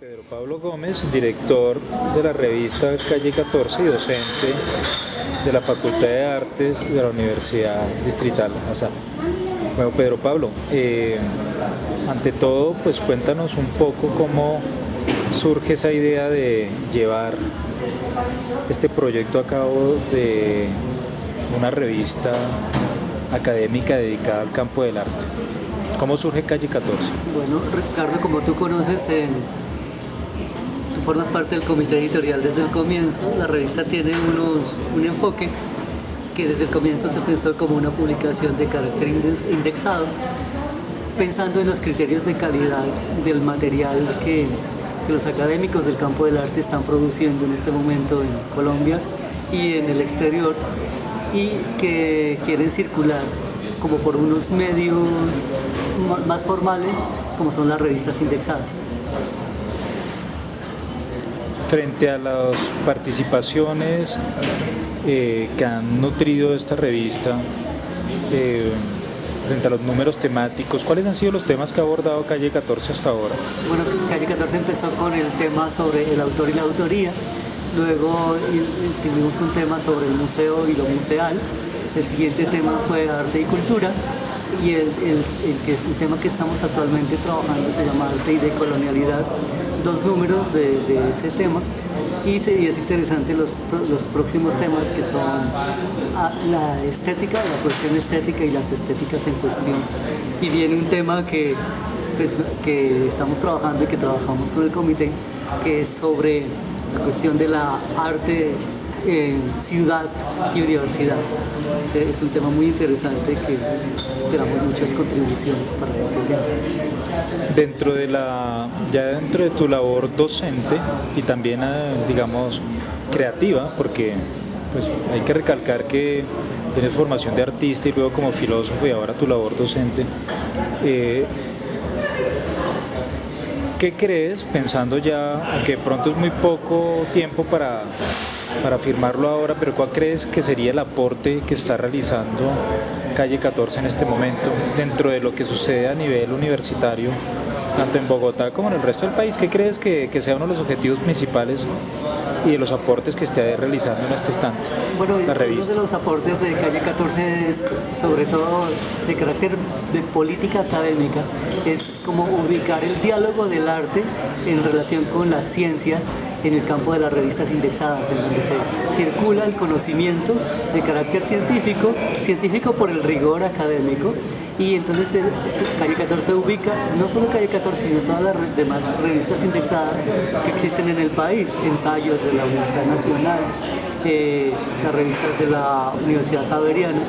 Pedro Pablo Gómez, director de la revista Calle 14 y docente de la Facultad de Artes de la Universidad Distrital ASAP. Bueno, Pedro Pablo, ante todo, pues cuéntanos un poco cómo surge esa idea de llevar este proyecto a cabo de una revista académica dedicada al campo del arte. ¿Cómo surge Calle 14? Bueno, Ricardo, como tú conoces, tú formas parte del comité editorial desde el comienzo. La revista tiene un enfoque que desde el comienzo se pensó como una publicación de carácter indexado, pensando en los criterios de calidad del material que los académicos del campo del arte están produciendo en este momento en Colombia y en el exterior, y que quieren circular como por unos medios más formales, como son las revistas indexadas. Frente a las participaciones que han nutrido esta revista, frente a los números temáticos, ¿cuáles han sido los temas que ha abordado Calle 14 hasta ahora? Bueno, Calle 14 empezó con el tema sobre el autor y la autoría, luego tuvimos un tema sobre el museo y lo museal. El siguiente tema fue arte y cultura, y el tema que estamos actualmente trabajando se llama arte y decolonialidad, dos números de ese tema, y es interesante los próximos temas, que son la estética, la cuestión estética y las estéticas en cuestión. Y viene un tema que estamos trabajando y que trabajamos con el comité, que es sobre la cuestión de la arte en ciudad y universidad. Es un tema muy interesante que esperamos muchas contribuciones para ese tema. Dentro de tu labor docente y también, digamos, creativa, porque pues hay que recalcar que tienes formación de artista y luego como filósofo y ahora tu labor docente, ¿qué crees, pensando ya, aunque pronto es muy poco tiempo para afirmarlo ahora, pero cuál crees que sería el aporte que está realizando Calle 14 en este momento dentro de lo que sucede a nivel universitario, tanto en Bogotá como en el resto del país? ¿Qué crees que sea uno de los objetivos principales y de los aportes que esté realizando en este instante Bueno, la revista? uno de los aportes de Calle 14 es, sobre todo de carácter de política académica, es como ubicar el diálogo del arte en relación con las ciencias en el campo de las revistas indexadas, en donde se circula el conocimiento de carácter científico por el rigor académico. Y entonces Calle 14 ubica no solo Calle 14, sino todas las demás revistas indexadas que existen en el país, ensayos de la Universidad Nacional, las revistas de la Universidad Javeriana,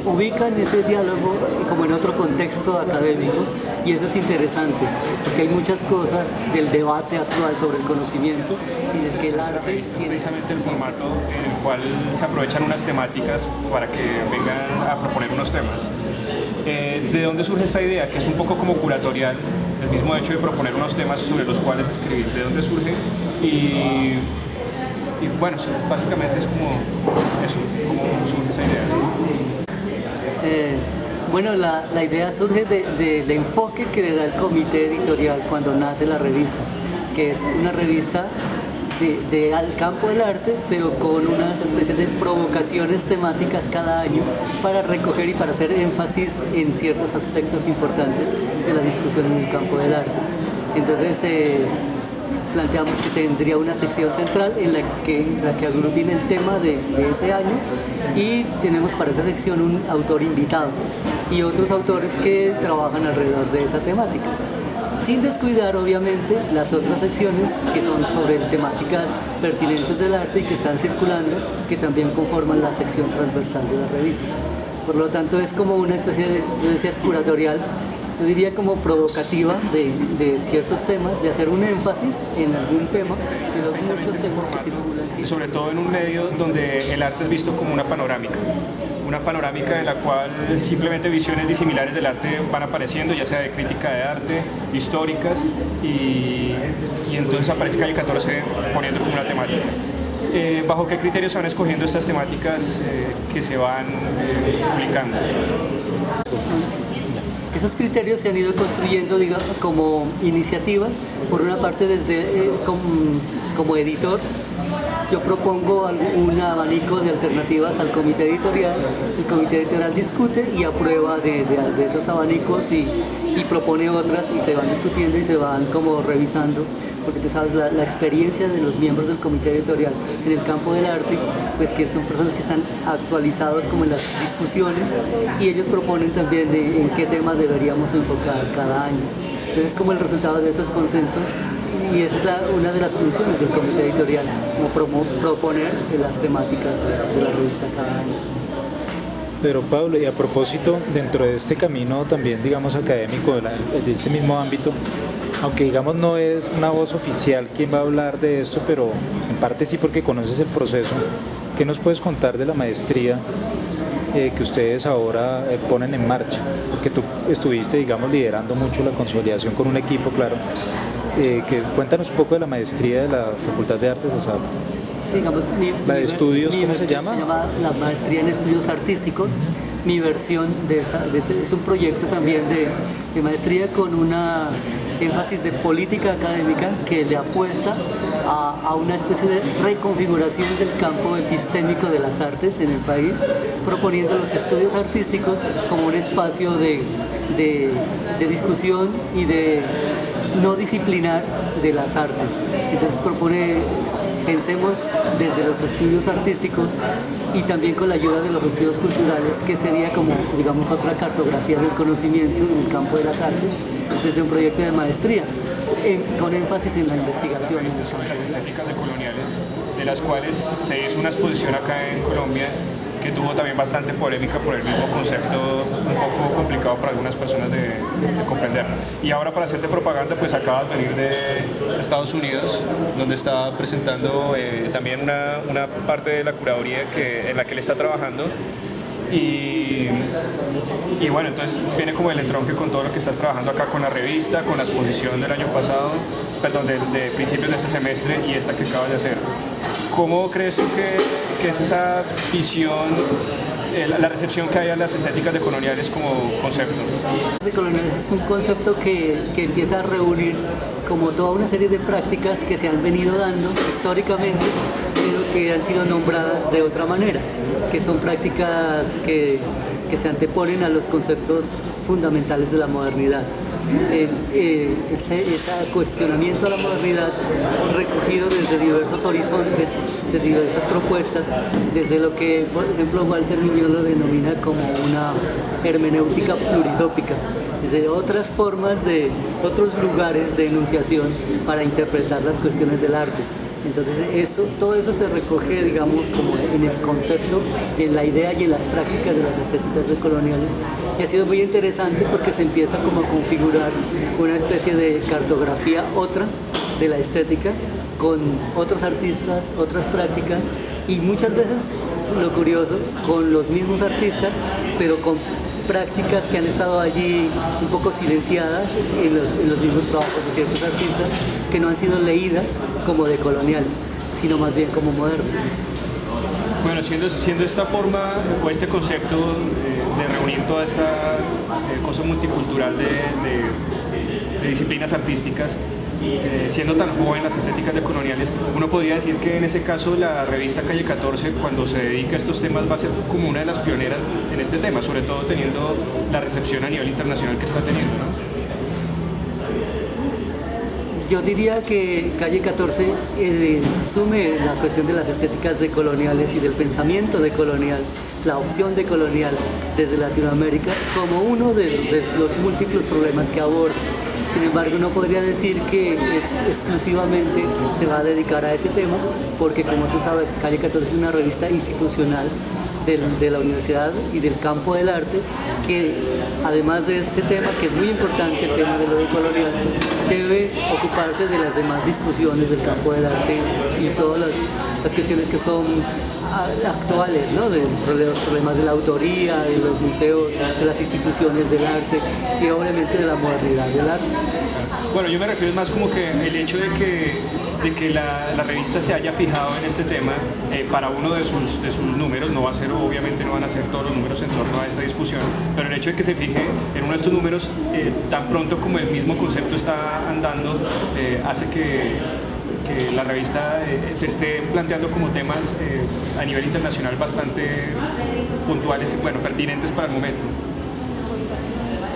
ubican ese diálogo como en otro contexto académico, y eso es interesante, porque hay muchas cosas del debate actual sobre el conocimiento y del que el arte tiene. Precisamente el formato en el cual se aprovechan unas temáticas para que vengan a proponer unos temas. ¿De dónde surge esta idea? Que es un poco como curatorial, el mismo hecho de proponer unos temas sobre los cuales escribir. ¿De dónde surge? Y bueno, básicamente es como eso, cómo surge esa idea. Bueno, la idea surge del enfoque que le da el comité editorial cuando nace la revista, que es una revista al campo del arte, pero con unas especies de provocaciones temáticas cada año para recoger y para hacer énfasis en ciertos aspectos importantes de la discusión en el campo del arte. Entonces planteamos que tendría una sección central en la que aglutine el tema de ese año, y tenemos para esa sección un autor invitado y otros autores que trabajan alrededor de esa temática, sin descuidar obviamente las otras secciones que son sobre temáticas pertinentes del arte y que están circulando, que también conforman la sección transversal de la revista. Por lo tanto, es como una especie de, yo decía, curatorial, yo diría como provocativa de ciertos temas, de hacer un énfasis en algún tema de los muchos temas que circulan. Sobre todo en un medio donde el arte es visto como una panorámica de la cual simplemente visiones disimilares del arte van apareciendo, ya sea de crítica de arte, históricas, y entonces aparece Calle 14 poniendo como una temática. ¿Bajo qué criterios se van escogiendo estas temáticas que se van publicando? Esos criterios se han ido construyendo, digamos, como iniciativas. Por una parte, desde como editor, yo propongo un abanico de alternativas al comité editorial. El comité editorial discute y aprueba de esos abanicos y propone otras, y se van discutiendo y se van como revisando, porque tú sabes, la experiencia de los miembros del comité editorial en el campo del arte, pues que son personas que están actualizados como en las discusiones, y ellos proponen también en qué temas deberíamos enfocar cada año. Entonces, como el resultado de esos consensos, y esa es una de las funciones del comité editorial, como proponer las temáticas de la revista cada año. Pero Pablo, y a propósito, dentro de este camino también, digamos, académico, de este mismo ámbito, aunque digamos no es una voz oficial quien va a hablar de esto, pero en parte sí porque conoces el proceso, ¿qué nos puedes contar de la maestría que ustedes ahora ponen en marcha? Porque tú estuviste, digamos, liderando mucho la consolidación con un equipo, claro. Cuéntanos un poco de la maestría de la Facultad de Artes ASAP. Sí, digamos, la de estudios, ¿cómo se llama? Se llama la Maestría en Estudios Artísticos. Mi versión de ese es un proyecto también de maestría con una énfasis de política académica que le apuesta a una especie de reconfiguración del campo epistémico de las artes en el país, proponiendo los estudios artísticos como un espacio de discusión y de no disciplinar de las artes. Entonces pensemos desde los estudios artísticos y también con la ayuda de los estudios culturales, que sería como, digamos, otra cartografía del conocimiento en el campo de las artes, desde un proyecto de maestría, con énfasis en la investigación. Las estéticas decoloniales, de las cuales se hizo una exposición acá en Colombia, que tuvo también bastante polémica por el mismo concepto, un poco complicado para algunas personas de comprender. Y ahora, para hacerte propaganda, pues acabas de venir de Estados Unidos, donde está presentando también una parte de la curaduría en la que él está trabajando. Y bueno, entonces viene como el entronque con todo lo que estás trabajando acá con la revista, con la exposición del año pasado, perdón, de principios de este semestre y esta que acabas de hacer. ¿Cómo crees tú que es esa visión, la recepción que hay a las estéticas decoloniales como concepto? Decoloniales es un concepto que empieza a reunir como toda una serie de prácticas que se han venido dando históricamente, pero que han sido nombradas de otra manera, que son prácticas que se anteponen a los conceptos fundamentales de la modernidad. Ese cuestionamiento a la modernidad recogido desde diversos horizontes, desde diversas propuestas, desde lo que, por ejemplo, Walter Miñón lo denomina como una hermenéutica pluritópica, desde otras formas de otros lugares de enunciación para interpretar las cuestiones del arte. Entonces todo eso se recoge, digamos, como en el concepto, en la idea y en las prácticas de las estéticas decoloniales, y ha sido muy interesante porque se empieza como a configurar una especie de cartografía otra de la estética, con otros artistas, otras prácticas, y muchas veces, lo curioso, con los mismos artistas, pero con prácticas que han estado allí un poco silenciadas en los mismos trabajos de ciertos artistas, que no han sido leídas como decoloniales, sino más bien como modernas. Bueno, siendo esta forma o este concepto de reunir toda esta cosa multicultural de disciplinas artísticas, siendo tan joven las estéticas decoloniales, uno podría decir que en ese caso la revista Calle 14, cuando se dedica a estos temas, va a ser como una de las pioneras en este tema, sobre todo teniendo la recepción a nivel internacional que está teniendo, ¿no? Yo diría que Calle 14 asume la cuestión de las estéticas decoloniales y del pensamiento decolonial, la opción decolonial desde Latinoamérica, como uno de los múltiples problemas que aborda. Sin embargo, no podría decir que exclusivamente se va a dedicar a ese tema, porque, como tú sabes, Calle 14 es una revista institucional de la universidad y del campo del arte, que además de ese tema, que es muy importante, el tema de lo decolonial, debe ocuparse de las demás discusiones del campo del arte y todas las cuestiones que son actuales, ¿no? De los problemas de la autoría, de los museos, de las instituciones del arte y obviamente de la modernidad del arte. Bueno, yo me refiero más como que el hecho de que la revista se haya fijado en este tema para uno de sus números, no va a ser, obviamente no van a ser todos los números en torno a esta discusión, pero el hecho de que se fije en uno de estos números tan pronto como el mismo concepto está andando, hace que la revista se esté planteando como temas a nivel internacional bastante puntuales y bueno, pertinentes para el momento.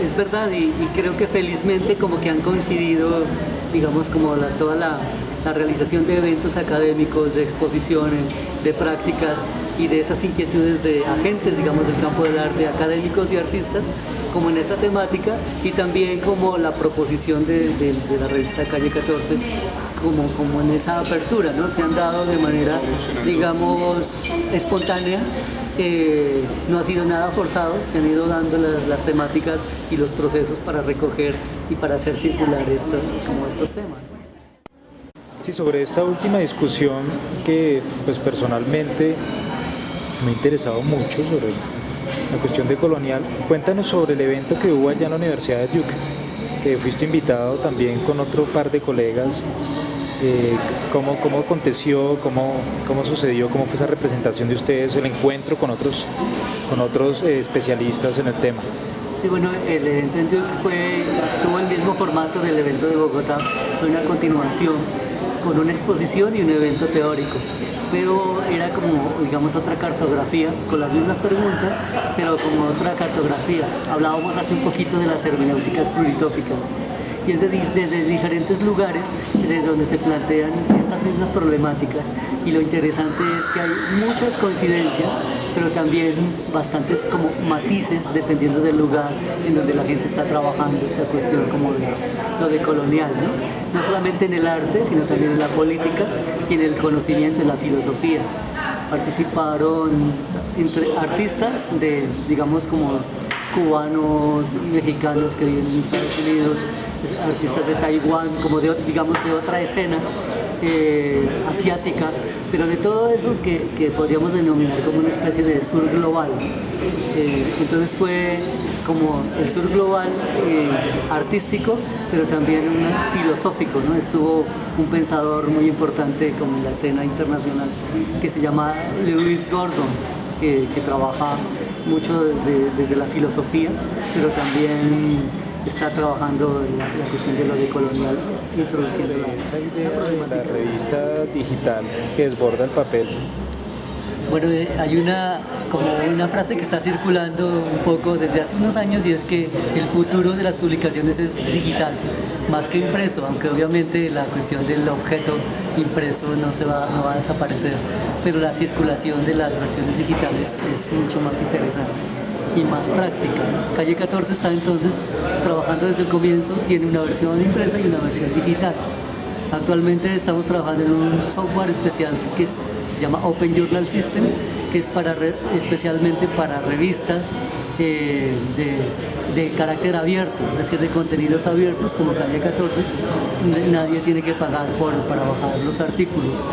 Es verdad, y creo que felizmente como que han coincidido, digamos, como toda la realización de eventos académicos, de exposiciones, de prácticas y de esas inquietudes de agentes, digamos, del campo del arte, académicos y artistas, como en esta temática, y también como la proposición de la revista Calle 14, como en esa apertura, ¿no? Se han dado de manera, digamos, espontánea. No ha sido nada forzado, se han ido dando las temáticas y los procesos para recoger y para hacer circular estos temas. Sí, sobre esta última discusión que pues personalmente me ha interesado mucho sobre la cuestión de colonial, cuéntanos sobre el evento que hubo allá en la Universidad de Duke, que fuiste invitado también con otro par de colegas. ¿Cómo aconteció, cómo sucedió, cómo fue esa representación de ustedes, el encuentro con otros especialistas en el tema? Sí, bueno, el evento en Duke tuvo el mismo formato del evento de Bogotá, fue una continuación con una exposición y un evento teórico, pero era como, digamos, otra cartografía, con las mismas preguntas, pero como otra cartografía. Hablábamos hace un poquito de las hermenéuticas pluritópicas, y es desde diferentes lugares desde donde se plantean estas mismas problemáticas, y lo interesante es que hay muchas coincidencias, pero también bastantes como matices dependiendo del lugar en donde la gente está trabajando esta cuestión como de lo de colonial, ¿no? No solamente en el arte, sino también en la política y en el conocimiento, en la filosofía. Participaron artistas de, digamos, como cubanos y mexicanos que viven en Estados Unidos, artistas de Taiwán, como digamos de otra escena asiática, pero de todo eso que podríamos denominar como una especie de sur global. Entonces fue como el sur global artístico, pero también filosófico, ¿no? Estuvo un pensador muy importante como en la escena internacional que se llama Lewis Gordon, que trabaja mucho desde la filosofía, pero también está trabajando en la cuestión de lo decolonial, introduciendo esa idea de la revista digital que desborda el papel. Bueno, hay una frase que está circulando un poco desde hace unos años, y es que el futuro de las publicaciones es digital, más que impreso, aunque obviamente la cuestión del objeto impreso no va a desaparecer, pero la circulación de las versiones digitales es mucho más interesante y más práctica. Calle 14 está entonces trabajando desde el comienzo, tiene una versión impresa y una versión digital. Actualmente estamos trabajando en un software especial que se llama Open Journal System, que es especialmente para revistas de carácter abierto, es decir, de contenidos abiertos como Calle 14. Nadie tiene que pagar para bajar los artículos,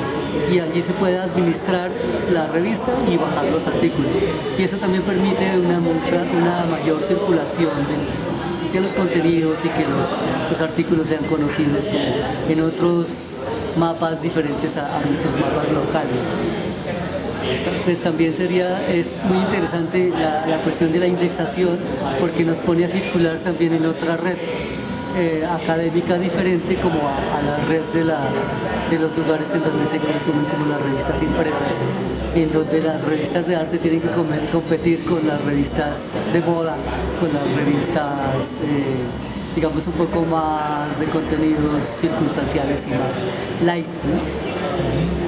y allí se puede administrar la revista y bajar los artículos, y eso también permite una mayor circulación de los contenidos, y que los artículos sean conocidos como en otros mapas diferentes a nuestros mapas locales. Pues también es muy interesante la cuestión de la indexación, porque nos pone a circular también en otra red académica diferente, como a la red de los lugares en donde se consumen como las revistas impresas, en donde las revistas de arte tienen que competir con las revistas de moda, con las revistas digamos un poco más de contenidos circunstanciales y más light, ¿no?